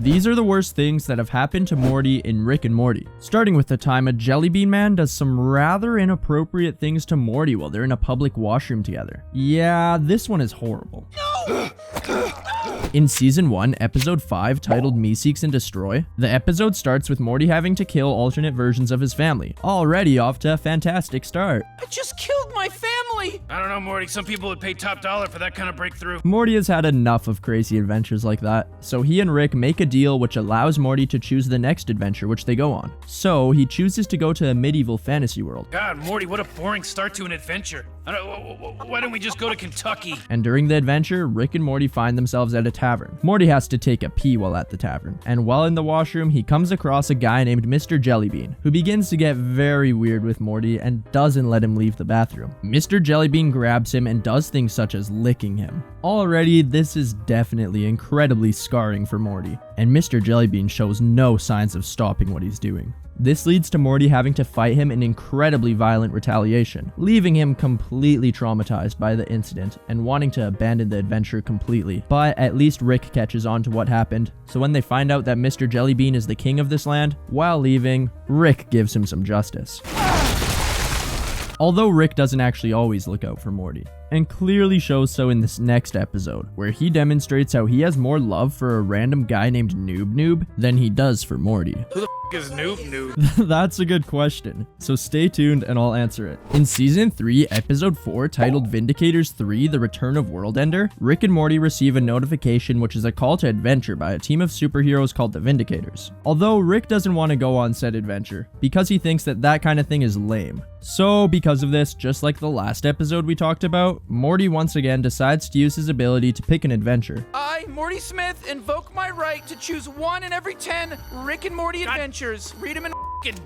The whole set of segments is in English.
These are the worst things that have happened to Morty in Rick and Morty, starting with the time a Jellybean Man does some rather inappropriate things to Morty while they're in a public washroom together. Yeah, this one is horrible. No! In Season 1, Episode 5, titled Meeseeks and Destroy, the episode starts with Morty having to kill alternate versions of his family, already off to a fantastic start. I just killed my family! I don't know, Morty. Some people would pay top dollar for that kind of breakthrough. Morty has had enough of crazy adventures like that, so he and Rick make a deal which allows Morty to choose the next adventure which they go on. So, he chooses to go to a medieval fantasy world. God, Morty, what a boring start to an adventure. Why don't we just go to Kentucky? And during the adventure, Rick and Morty find themselves at a tavern. Morty has to take a pee while at the tavern, and while in the washroom, he comes across a guy named Mr. Jellybean, who begins to get very weird with Morty and doesn't let him leave the bathroom. Mr. Jellybean grabs him and does things such as licking him. Already, this is definitely incredibly scarring for Morty, and Mr. Jellybean shows no signs of stopping what he's doing. This leads to Morty having to fight him in incredibly violent retaliation, leaving him completely traumatized by the incident and wanting to abandon the adventure completely. But at least Rick catches on to what happened, so when they find out that Mr. Jellybean is the king of this land, while leaving, Rick gives him some justice. Although Rick doesn't actually always look out for Morty, and clearly shows so in this next episode, where he demonstrates how he has more love for a random guy named Noob than he does for Morty. Who the is Noob? That's a good question, so stay tuned and I'll answer it. In Season 3, Episode 4, titled Vindicators 3, The Return of Worldender, Rick and Morty receive a notification which is a call to adventure by a team of superheroes called the Vindicators. Although Rick doesn't want to go on said adventure, because he thinks that that kind of thing is lame. So because of this, just like the last episode we talked about, Morty once again decides to use his ability to pick an adventure. I, Morty Smith, invoke my right to choose one in every 10 Rick and Morty adventures. Read them in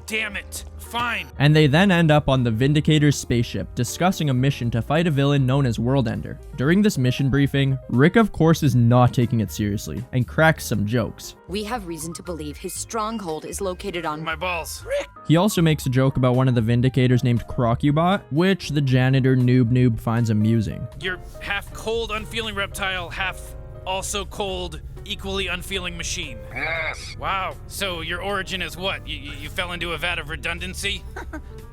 damn it. Fine. And they then end up on the Vindicators spaceship, discussing a mission to fight a villain known as Worldender. During this mission briefing, Rick of course is not taking it seriously, and cracks some jokes. We have reason to believe his stronghold is located on my balls. Rick! He also makes a joke about one of the Vindicators named Crewcoo, which the janitor Noob finds amusing. You're half cold, unfeeling reptile, half also cold, equally unfeeling machine. Yes. Wow. So your origin is what? You fell into a vat of redundancy?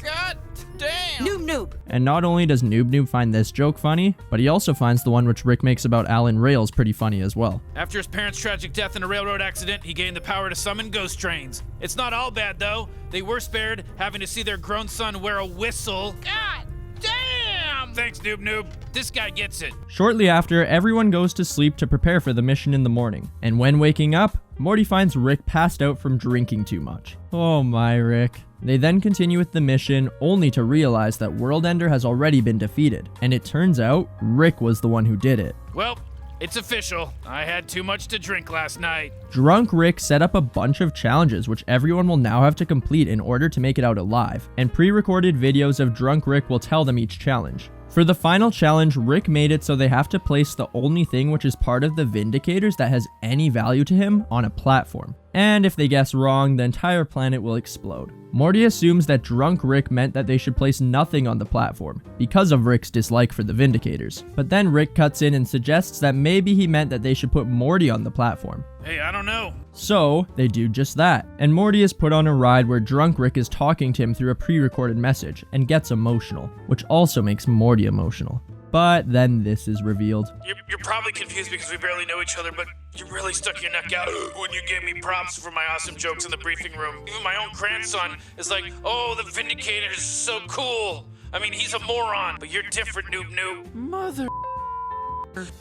God damn. Noob. And not only does Noob find this joke funny, but he also finds the one which Rick makes about Alan Rails pretty funny as well. After his parents' tragic death in a railroad accident, he gained the power to summon ghost trains. It's not all bad though. They were spared having to see their grown son wear a whistle. God damn. Thanks, Noob. This guy gets it. Shortly after, everyone goes to sleep to prepare for the mission in the morning. And when waking up, Morty finds Rick passed out from drinking too much. Oh my Rick. They then continue with the mission, only to realize that Worldender has already been defeated. And it turns out, Rick was the one who did it. Well, it's official. I had too much to drink last night. Drunk Rick set up a bunch of challenges which everyone will now have to complete in order to make it out alive. And pre-recorded videos of Drunk Rick will tell them each challenge. For the final challenge, Rick made it so they have to place the only thing which is part of the Vindicators that has any value to him on a platform. And if they guess wrong, the entire planet will explode. Morty assumes that Drunk Rick meant that they should place nothing on the platform, because of Rick's dislike for the Vindicators. But then Rick cuts in and suggests that maybe he meant that they should put Morty on the platform. Hey, I don't know. So, they do just that, and Morty is put on a ride where Drunk Rick is talking to him through a pre-recorded message, and gets emotional, which also makes Morty emotional. But then this is revealed. You're probably confused because we barely know each other, but you really stuck your neck out when you gave me props for my awesome jokes in the briefing room. Even my own grandson is like, oh, the Vindicators is so cool. I mean, he's a moron, but you're different, Noob. Mother.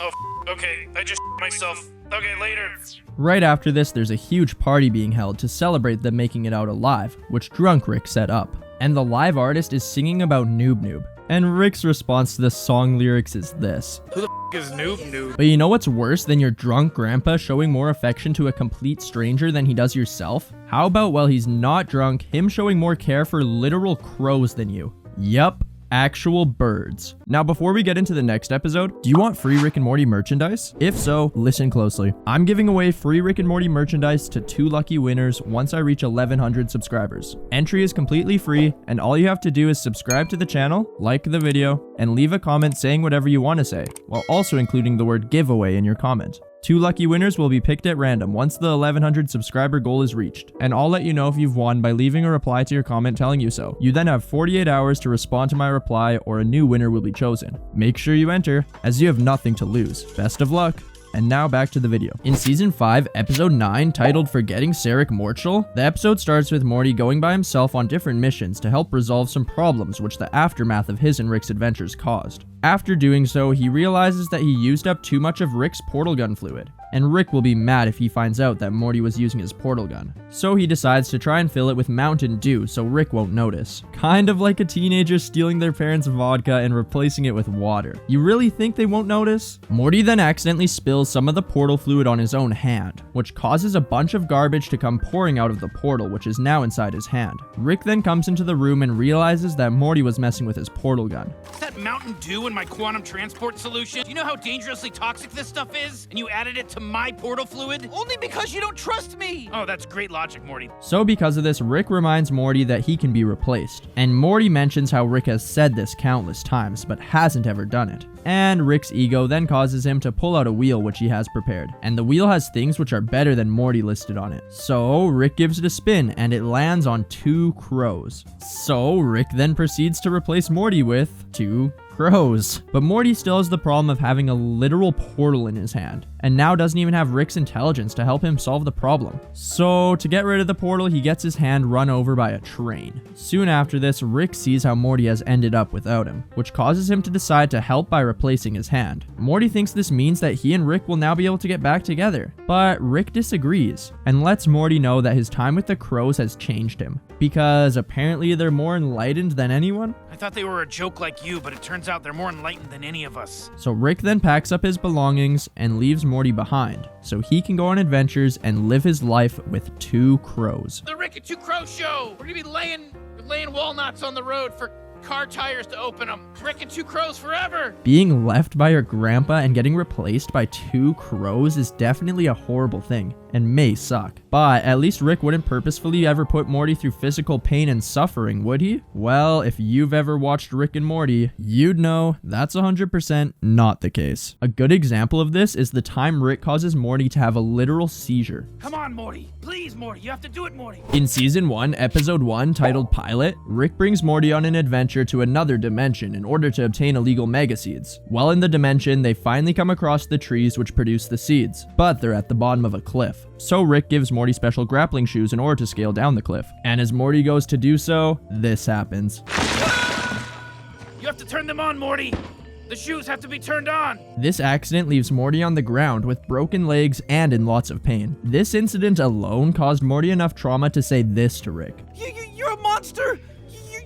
Oh, okay, I just myself. Okay, later. Right after this, there's a huge party being held to celebrate them making it out alive, which Drunk Rick set up. And the live artist is singing about Noob. And Rick's response to the song lyrics is this. Who the is Noob? But you know what's worse than your drunk grandpa showing more affection to a complete stranger than he does yourself? How about while he's not drunk, him showing more care for literal crows than you? Yup. Actual birds. Now, before we get into the next episode, do you want free Rick and Morty merchandise? If so, listen closely. I'm giving away free Rick and Morty merchandise to 2 lucky winners once I reach 1,100 subscribers. Entry is completely free, and all you have to do is subscribe to the channel, like the video, and leave a comment saying whatever you want to say, while also including the word giveaway in your comment. 2 lucky winners will be picked at random once the 1100 subscriber goal is reached, and I'll let you know if you've won by leaving a reply to your comment telling you so. You then have 48 hours to respond to my reply, or a new winner will be chosen. Make sure you enter, as you have nothing to lose. Best of luck! And now back to the video. In season 5, episode 9, titled Forgetting Sarick Mortshall, the episode starts with Morty going by himself on different missions to help resolve some problems which the aftermath of his and Rick's adventures caused. After doing so, he realizes that he used up too much of Rick's portal gun fluid, and Rick will be mad if he finds out that Morty was using his portal gun. So he decides to try and fill it with Mountain Dew so Rick won't notice. Kind of like a teenager stealing their parents' vodka and replacing it with water. You really think they won't notice? Morty then accidentally spills some of the portal fluid on his own hand, which causes a bunch of garbage to come pouring out of the portal, which is now inside his hand. Rick then comes into the room and realizes that Morty was messing with his portal gun. Is that Mountain Dew in my quantum transport solution? Do you know how dangerously toxic this stuff is? And you added it to my portal fluid? Only because you don't trust me! Oh, that's great logic, Morty. So because of this, Rick reminds Morty that he can be replaced. And Morty mentions how Rick has said this countless times, but hasn't ever done it. And Rick's ego then causes him to pull out a wheel which he has prepared. And the wheel has things which are better than Morty listed on it. So Rick gives it a spin, and it lands on 2 crows. So Rick then proceeds to replace Morty with 2 crows. But Morty still has the problem of having a literal portal in his hand, and now doesn't even have Rick's intelligence to help him solve the problem. So to get rid of the portal, he gets his hand run over by a train. Soon after this, Rick sees how Morty has ended up without him, which causes him to decide to help by replacing his hand. Morty thinks this means that he and Rick will now be able to get back together, but Rick disagrees and lets Morty know that his time with the crows has changed him, because apparently they're more enlightened than anyone. I thought they were a joke like you, but it turns out they're more enlightened than any of us. So Rick then packs up his belongings and leaves Morty behind, so he can go on adventures and live his life with 2 crows. The Rick and 2 Crow Show! We're gonna be laying walnuts on the road for car tires to open them. Rick and 2 Crows forever! Being left by your grandpa and getting replaced by 2 crows is definitely a horrible thing, and may suck. But at least Rick wouldn't purposefully ever put Morty through physical pain and suffering, would he? Well, if you've ever watched Rick and Morty, you'd know that's 100% not the case. A good example of this is the time Rick causes Morty to have a literal seizure. Come on, Morty. Please, Morty. You have to do it, Morty. In season 1, episode 1, titled Pilot, Rick brings Morty on an adventure to another dimension in order to obtain illegal mega seeds. While in the dimension, they finally come across the trees which produce the seeds, but they're at the bottom of a cliff. So Rick gives Morty special grappling shoes in order to scale down the cliff. And as Morty goes to do so, this happens. You have to turn them on, Morty. The shoes have to be turned on. This accident leaves Morty on the ground with broken legs and in lots of pain. This incident alone caused Morty enough trauma to say this to Rick. You're a monster!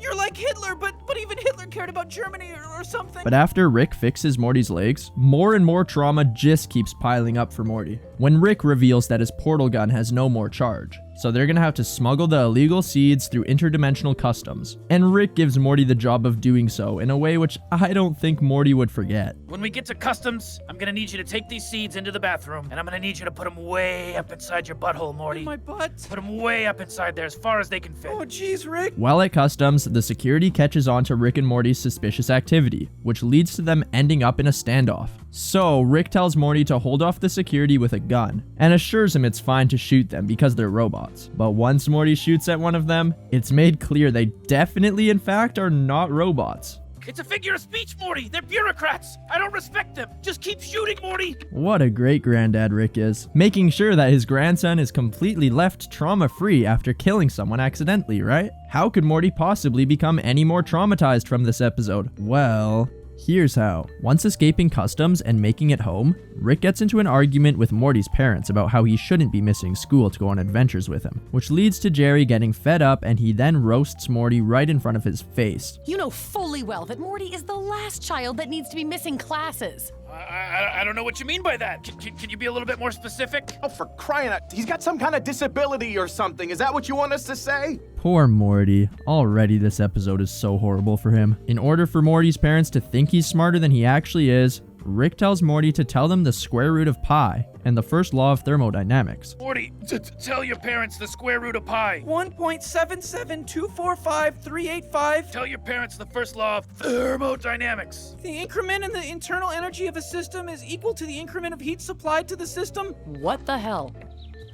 You're like Hitler, but even Hitler cared about Germany or something. But after Rick fixes Morty's legs, more and more trauma just keeps piling up for Morty. When Rick reveals that his portal gun has no more charge, so they're gonna have to smuggle the illegal seeds through interdimensional customs. And Rick gives Morty the job of doing so in a way which I don't think Morty would forget. When we get to customs, I'm gonna need you to take these seeds into the bathroom, and I'm gonna need you to put them way up inside your butthole, Morty. In my butt? Put them way up inside there, as far as they can fit. Oh, jeez, Rick. While at customs, the security catches on to Rick and Morty's suspicious activity, which leads to them ending up in a standoff. So Rick tells Morty to hold off the security with a gun, and assures him it's fine to shoot them because they're robots. But once Morty shoots at one of them, it's made clear they definitely in fact are not robots. It's a figure of speech, Morty. They're bureaucrats. I don't respect them. Just keep shooting, Morty. What a great granddad Rick is, making sure that his grandson is completely left trauma-free after killing someone accidentally, right? How could Morty possibly become any more traumatized from this episode? Well, here's how. Once escaping customs and making it home, Rick gets into an argument with Morty's parents about how he shouldn't be missing school to go on adventures with him, which leads to Jerry getting fed up, and he then roasts Morty right in front of his face. You know fully well that Morty is the last child that needs to be missing classes. I don't know what you mean by that. Can you be a little bit more specific? Oh, for crying out, he's got some kind of disability or something. Is that what you want us to say? Poor Morty. Already this episode is so horrible for him. In order for Morty's parents to think he's smarter than he actually is, Rick tells Morty to tell them the square root of pi, and the first law of thermodynamics. Morty, tell your parents the square root of pi. 1.77245,385. Tell your parents the first law of thermodynamics. The increment in the internal energy of a system is equal to the increment of heat supplied to the system. What the hell?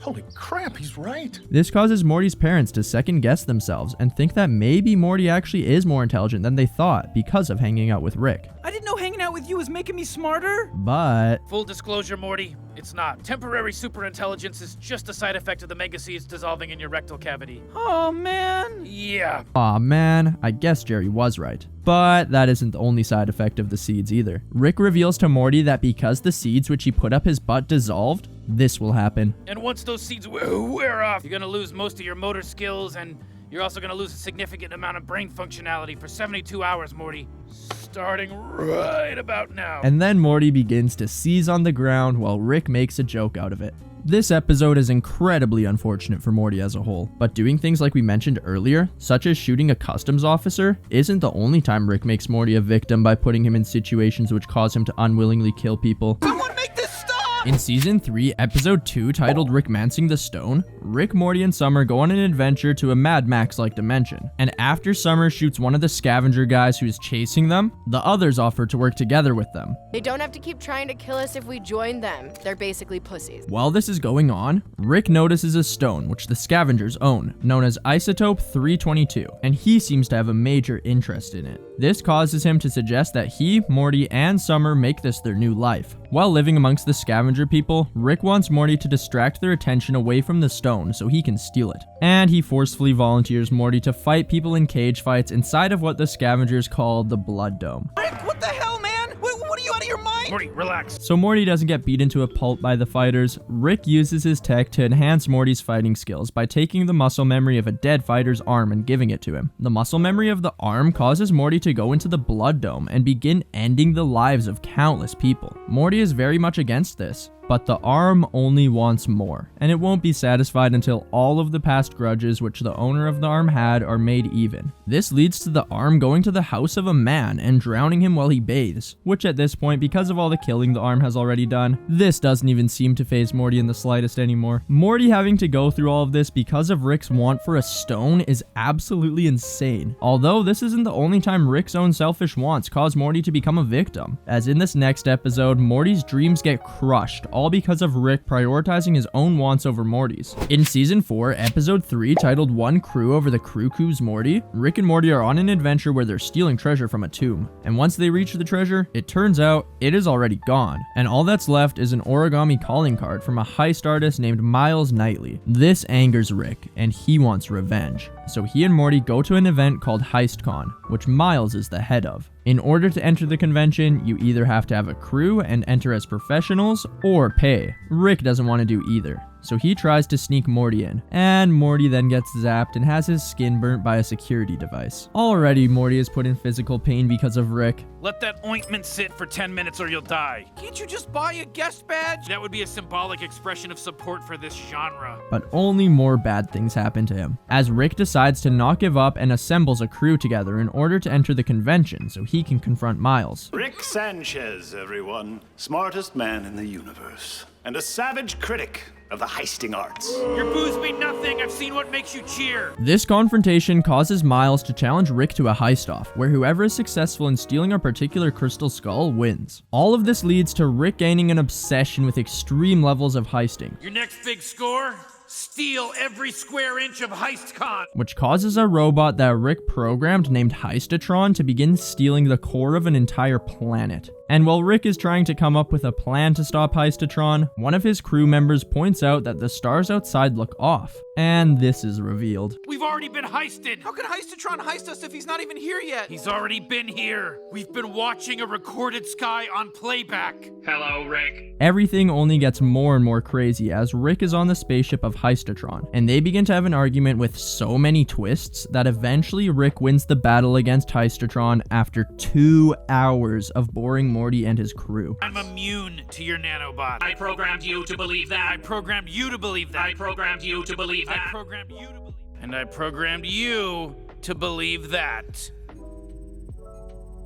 Holy crap, he's right. This causes Morty's parents to second guess themselves and think that maybe Morty actually is more intelligent than they thought because of hanging out with Rick. I didn't know hanging out with you was making me smarter. But Full disclosure, Morty, it's not. Temporary superintelligence is just a side effect of the megaseeds dissolving in your rectal cavity. Oh, man. Yeah. aw man, I guess Jerry was right. But that isn't the only side effect of the seeds either. Rick reveals to Morty that because the seeds which he put up his butt dissolved, this will happen. And once those seeds wear off, you're gonna lose most of your motor skills, and you're also gonna lose a significant amount of brain functionality for 72 hours, Morty. Starting right about now. And then Morty begins to seize on the ground while Rick makes a joke out of it. This episode is incredibly unfortunate for Morty as a whole, but doing things like we mentioned earlier, such as shooting a customs officer, isn't the only time Rick makes Morty a victim by putting him in situations which cause him to unwillingly kill people. Someone make this stop! In Season 3, Episode 2, titled Rickmancing the Stone, Rick, Morty, and Summer go on an adventure to a Mad Max-like dimension, and after Summer shoots one of the scavenger guys who's chasing them, the others offer to work together with them. They don't have to keep trying to kill us if we join them. They're basically pussies. While this is going on, Rick notices a stone which the scavengers own, known as Isotope 322, and he seems to have a major interest in it. This causes him to suggest that he, Morty, and Summer make this their new life. While living amongst the scavenger people, Rick wants Morty to distract their attention away from the stone so he can steal it. And he forcefully volunteers Morty to fight people in cage fights inside of what the scavengers call the Blood Dome. Rick, what the hell, man? What are you out of your mind? Morty, relax. So Morty doesn't get beat into a pulp by the fighters. Rick uses his tech to enhance Morty's fighting skills by taking the muscle memory of a dead fighter's arm and giving it to him. The muscle memory of the arm causes Morty to go into the Blood Dome and begin ending the lives of countless people. Morty is very much against this, but the arm only wants more, and it won't be satisfied until all of the past grudges which the owner of the arm had are made even. This leads to the arm going to the house of a man and drowning him while he bathes, which at this point, because of all the killing the arm has already done, this doesn't even seem to faze Morty in the slightest anymore. Morty having to go through all of this because of Rick's want for a stone is absolutely insane. Although this isn't the only time Rick's own selfish wants cause Morty to become a victim, as in this next episode, Morty's dreams get crushed, all because of Rick prioritizing his own wants over Morty's. In Season 4, Episode 3, titled One Crew Over the Crewcoo's Morty, Rick and Morty are on an adventure where they're stealing treasure from a tomb. And once they reach the treasure, it turns out it is already gone. And all that's left is an origami calling card from a heist artist named Miles Knightley. This angers Rick, and he wants revenge. So he and Morty go to an event called HeistCon, which Miles is the head of. In order to enter the convention, you either have to have a crew and enter as professionals, or pay. Rick doesn't want to do either, so he tries to sneak Morty in, and Morty then gets zapped and has his skin burnt by a security device. Already, Morty is put in physical pain because of Rick. Let that ointment sit for 10 minutes or you'll die. Can't you just buy a guest badge? That would be a symbolic expression of support for this genre. But only more bad things happen to him, as Rick decides to not give up and assembles a crew together in order to enter the convention so he can confront Miles. Rick Sanchez, everyone. Smartest man in the universe. And a savage critic of the heisting arts. Your booze mean nothing. I've seen what makes you cheer. This confrontation causes Miles to challenge Rick to a heist-off, where whoever is successful in stealing a particular crystal skull wins. All of this leads to Rick gaining an obsession with extreme levels of heisting, Your next big score? Steal every square inch of HeistCon. which causes a robot that Rick programmed named Heistatron to begin stealing the core of an entire planet. And while Rick is trying to come up with a plan to stop Heistatron, one of his crew members points out that the stars outside look off, and this is revealed. We've already been heisted. How can Heistatron heist us if he's not even here yet? He's already been here. We've been watching a recorded sky on playback. Hello, Rick. Everything only gets more and more crazy as Rick is on the spaceship of Heistatron, and they begin to have an argument with so many twists that eventually Rick wins the battle against Heistatron after 2 hours of boring Morty and his crew. I'm immune to your nanobot. I programmed you to believe that. I programmed you to believe that. I programmed you to believe that. I programmed you to believe. And I programmed you to believe that.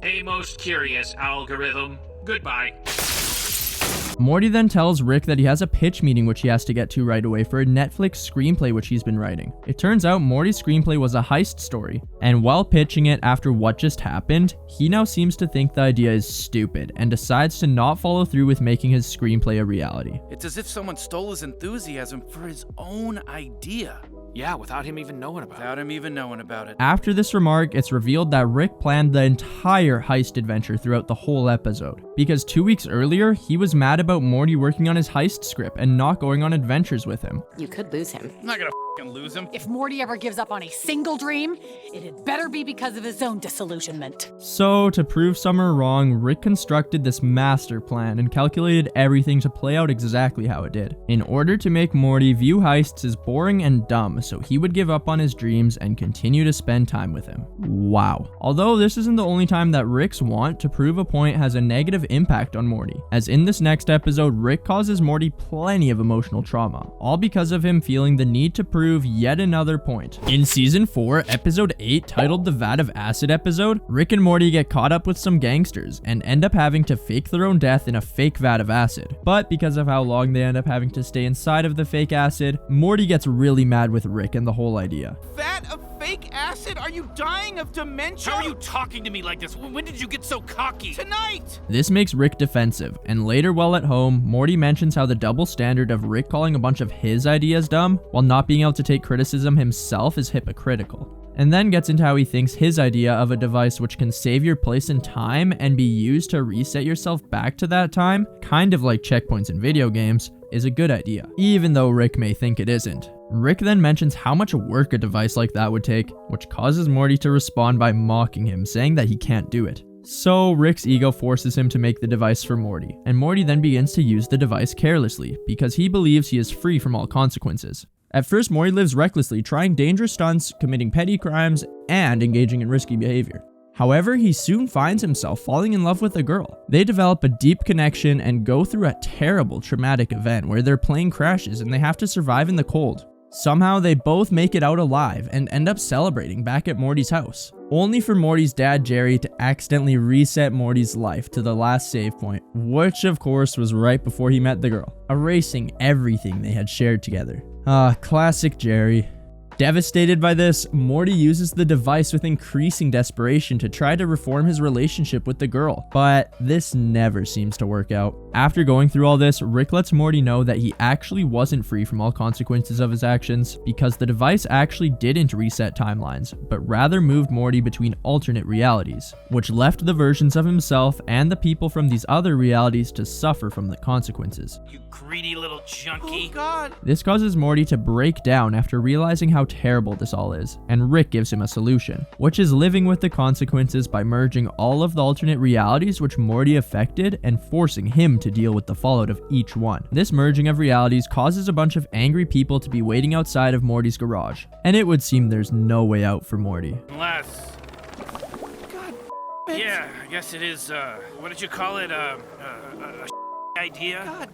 A most curious algorithm. Goodbye. Morty then tells Rick that he has a pitch meeting which he has to get to right away for a Netflix screenplay which he's been writing. It turns out Morty's screenplay was a heist story, and while pitching it after what just happened, he now seems to think the idea is stupid and decides to not follow through with making his screenplay a reality. It's as if someone stole his enthusiasm for his own idea. Yeah, without him even knowing about it. After this remark, it's revealed that Rick planned the entire heist adventure throughout the whole episode, because 2 weeks earlier, he was mad about Morty working on his heist script and not going on adventures with him. You could lose him. I'm not gonna lose him. If Morty ever gives up on a single dream, it had better be because of his own disillusionment. So, to prove Summer wrong, Rick constructed this master plan and calculated everything to play out exactly how it did, in order to make Morty view heists as boring and dumb, so he would give up on his dreams and continue to spend time with him. Wow. Although this isn't the only time that Rick's want to prove a point has a negative impact on Morty, as in this next episode, Rick causes Morty plenty of emotional trauma, all because of him feeling the need to prove yet another point. In season 4, episode 8, titled the Vat of Acid episode, Rick and Morty get caught up with some gangsters and end up having to fake their own death in a fake vat of acid. But because of how long they end up having to stay inside of the fake acid, Morty gets really mad with Rick and the whole idea. Vat of fake acid? Are you dying of dementia? How are you talking to me like this? When did you get so cocky? Tonight! This makes Rick defensive, and later while at home, Morty mentions how the double standard of Rick calling a bunch of his ideas dumb, while not being able to take criticism himself, is hypocritical. And then gets into how he thinks his idea of a device which can save your place in time and be used to reset yourself back to that time, kind of like checkpoints in video games, is a good idea, even though Rick may think it isn't. Rick then mentions how much work a device like that would take, which causes Morty to respond by mocking him, saying that he can't do it. So Rick's ego forces him to make the device for Morty, and Morty then begins to use the device carelessly, because he believes he is free from all consequences. At first, Morty lives recklessly, trying dangerous stunts, committing petty crimes, and engaging in risky behavior. However, he soon finds himself falling in love with a girl. They develop a deep connection and go through a terrible traumatic event where their plane crashes and they have to survive in the cold. Somehow they both make it out alive and end up celebrating back at Morty's house, only for Morty's dad Jerry to accidentally reset Morty's life to the last save point, which of course was right before he met the girl, erasing everything they had shared together. Classic Jerry. Devastated by this, Morty uses the device with increasing desperation to try to reform his relationship with the girl, but this never seems to work out. After going through all this, Rick lets Morty know that he actually wasn't free from all consequences of his actions, because the device actually didn't reset timelines, but rather moved Morty between alternate realities, which left the versions of himself and the people from these other realities to suffer from the consequences. You greedy little junkie. Oh God. This causes Morty to break down after realizing how terrible this all is, and Rick gives him a solution, which is living with the consequences by merging all of the alternate realities which Morty affected and forcing him to deal with the fallout of each one. This merging of realities causes a bunch of angry people to be waiting outside of Morty's garage, and it would seem there's no way out for Morty. Unless... God. Yeah, I guess it is, what did you call it, idea? God.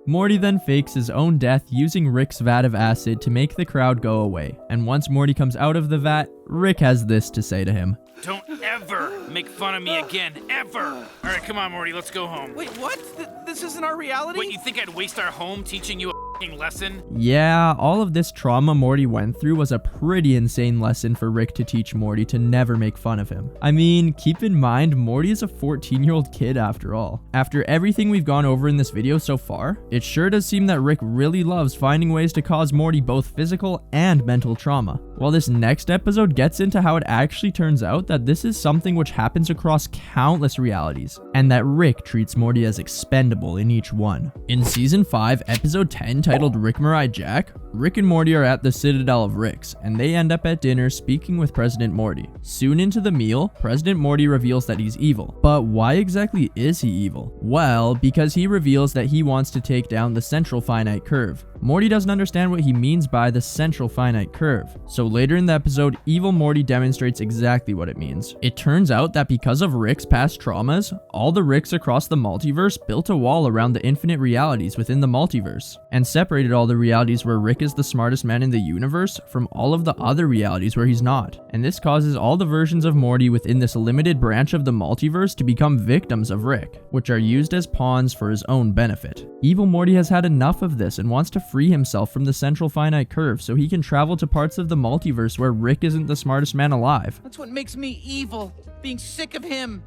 Morty then fakes his own death using Rick's vat of acid to make the crowd go away, and once Morty comes out of the vat, Rick has this to say to him. Don't ever make fun of me again, ever! Alright, come on, Morty, let's go home. Wait, what? This isn't our reality? Wait, you think I'd waste our home teaching you a f***ing lesson? Yeah, all of this trauma Morty went through was a pretty insane lesson for Rick to teach Morty to never make fun of him. I mean, keep in mind, Morty is a 14-year-old kid after all. After everything we've gone over in this video so far, it sure does seem that Rick really loves finding ways to cause Morty both physical and mental trauma. While this next episode gets into how it actually turns out that this is something which happens across countless realities, and that Rick treats Morty as expendable in each one. In season 5, episode 10, titled Rickmurai Jack, Rick and Morty are at the Citadel of Ricks, and they end up at dinner speaking with President Morty. Soon into the meal, President Morty reveals that he's evil. But why exactly is he evil? Well, because he reveals that he wants to take down the central finite curve. Morty doesn't understand what he means by the central finite curve. So later in the episode, evil Morty demonstrates exactly what it means. It turns out that because of Rick's past traumas, all the Ricks across the multiverse built a wall around the infinite realities within the multiverse, and separated all the realities where Rick is the smartest man in the universe from all of the other realities where he's not. And this causes all the versions of Morty within this limited branch of the multiverse to become victims of Rick, which are used as pawns for his own benefit. Evil Morty has had enough of this and wants to free himself from the central finite curve so he can travel to parts of the multiverse where Rick isn't the smartest man alive. That's what makes me evil, being sick of him.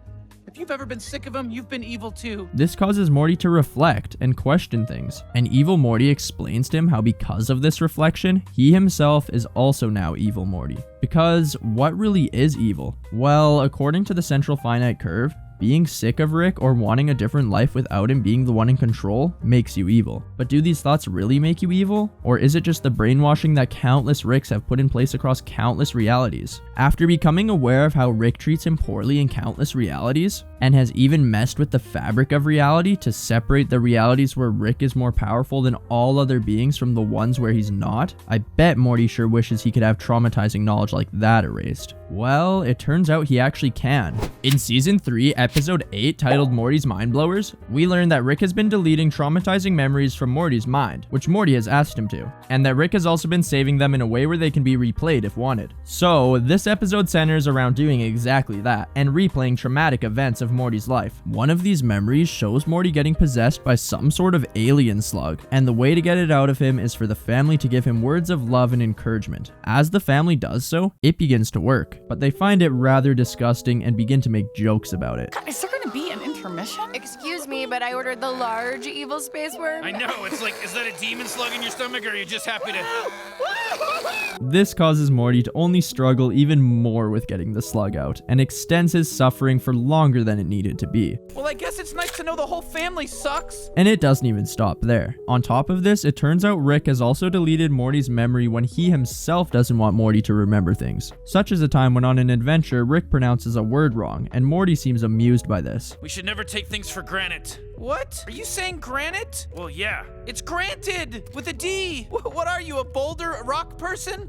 If you've ever been sick of him, you've been evil too. This causes Morty to reflect and question things, and Evil Morty explains to him how because of this reflection, he himself is also now Evil Morty. Because what really is evil? Well, according to the central finite curve, being sick of Rick or wanting a different life without him being the one in control makes you evil. But do these thoughts really make you evil? Or is it just the brainwashing that countless Ricks have put in place across countless realities? After becoming aware of how Rick treats him poorly in countless realities, and has even messed with the fabric of reality to separate the realities where Rick is more powerful than all other beings from the ones where he's not, I bet Morty sure wishes he could have traumatizing knowledge like that erased. Well, it turns out he actually can. In Season 3, Episode 8, titled Morty's Mind Blowers, we learn that Rick has been deleting traumatizing memories from Morty's mind, which Morty has asked him to, and that Rick has also been saving them in a way where they can be replayed if wanted. So, this episode centers around doing exactly that, and replaying traumatic events of Morty's life. One of these memories shows Morty getting possessed by some sort of alien slug, and the way to get it out of him is for the family to give him words of love and encouragement. As the family does so, it begins to work, but they find it rather disgusting and begin to make jokes about it. Is there gonna be an intermission? Excuse me, but I ordered the large evil space worm. I know, it's like, is that a demon slug in your stomach, or are you just happy to... This causes Morty to only struggle even more with getting the slug out, and extends his suffering for longer than it needed to be. Well, I guess it's nice to know the whole family sucks. And it doesn't even stop there. On top of this, it turns out Rick has also deleted Morty's memory when he himself doesn't want Morty to remember things. Such as a time when on an adventure, Rick pronounces a word wrong, and Morty seems amused by this. We should never take things for granted. What? Are you saying granite? Well, yeah. It's granted with a D. What are you, a boulder rock person?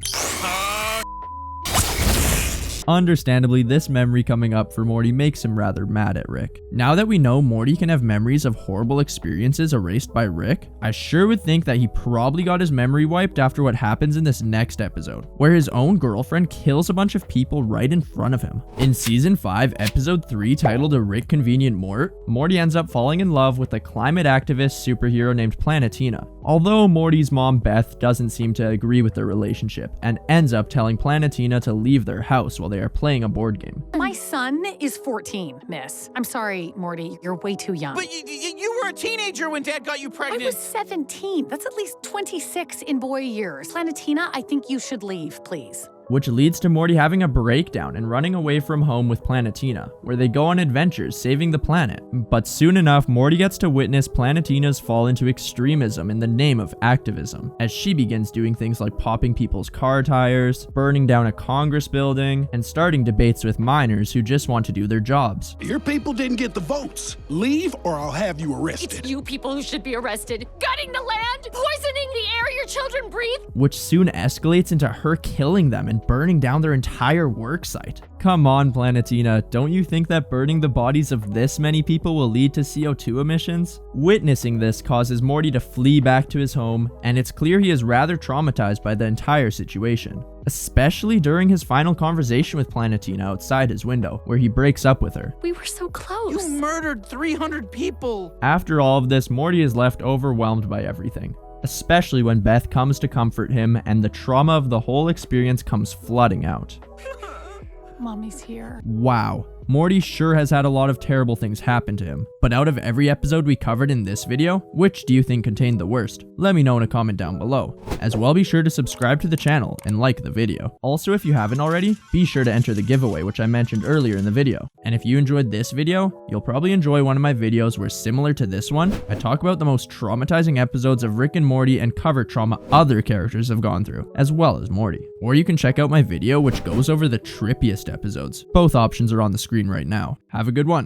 Understandably, this memory coming up for Morty makes him rather mad at Rick. Now that we know Morty can have memories of horrible experiences erased by Rick, I sure would think that he probably got his memory wiped after what happens in this next episode, where his own girlfriend kills a bunch of people right in front of him. In Season 5, Episode 3, titled A Rickconvenient Mort, Morty ends up falling in love with a climate activist superhero named Planetina. Although Morty's mom Beth doesn't seem to agree with their relationship, and ends up telling Planetina to leave their house while they are playing a board game. My son is 14, miss. I'm sorry, Morty, you're way too young. But you were a teenager when Dad got you I pregnant. was 17. That's at least 26 in boy years. Planetina, I think you should leave, please. Which leads to Morty having a breakdown and running away from home with Planetina, where they go on adventures saving the planet. But soon enough, Morty gets to witness Planetina's fall into extremism in the name of activism, as she begins doing things like popping people's car tires, burning down a Congress building, and starting debates with miners who just want to do their jobs. Your people didn't get the votes. Leave or I'll have you arrested. It's you people who should be arrested. Gutting the land, poisoning the air your children breathe. Which soon escalates into her killing them and burning down their entire work site. Come on, Planetina, don't you think that burning the bodies of this many people will lead to CO2 emissions? Witnessing this causes Morty to flee back to his home, and it's clear he is rather traumatized by the entire situation, especially during his final conversation with Planetina outside his window, where he breaks up with her. We were so close. You murdered 300 people. After all of this, Morty is left overwhelmed by everything, especially when Beth comes to comfort him and the trauma of the whole experience comes flooding out. Mommy's here. Wow. Morty sure has had a lot of terrible things happen to him, but out of every episode we covered in this video, which do you think contained the worst? Let me know in a comment down below. As well, be sure to subscribe to the channel and like the video. Also, if you haven't already, be sure to enter the giveaway which I mentioned earlier in the video. And if you enjoyed this video, you'll probably enjoy one of my videos where, similar to this one, I talk about the most traumatizing episodes of Rick and Morty and cover trauma other characters have gone through, as well as Morty. Or you can check out my video which goes over the trippiest episodes. Both options are on the screen right now. Have a good one.